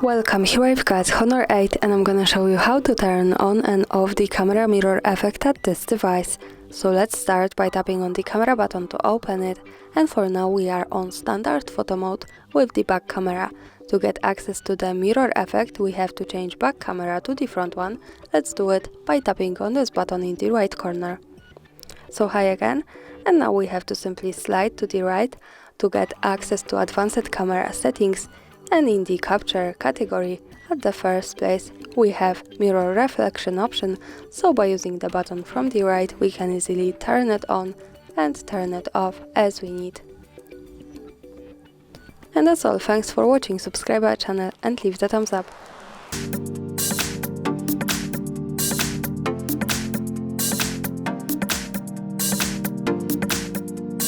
Welcome, here I've got Honor 8 and I'm gonna show you how to turn on and off the camera mirror effect at this device. So let's start by tapping on the camera button to open it, and for now we are on standard photo mode with the back camera. To get access to the mirror effect we have to change back camera to the front one. Let's do it by tapping on this button in the right corner. So hi again, and now we have to simply slide to the right to get access to advanced camera settings. And in the capture category, at the first place, we have mirror reflection option, so by using the button from the right, we can easily turn it on and turn it off as we need. And that's all, thanks for watching, subscribe our channel and leave the thumbs up.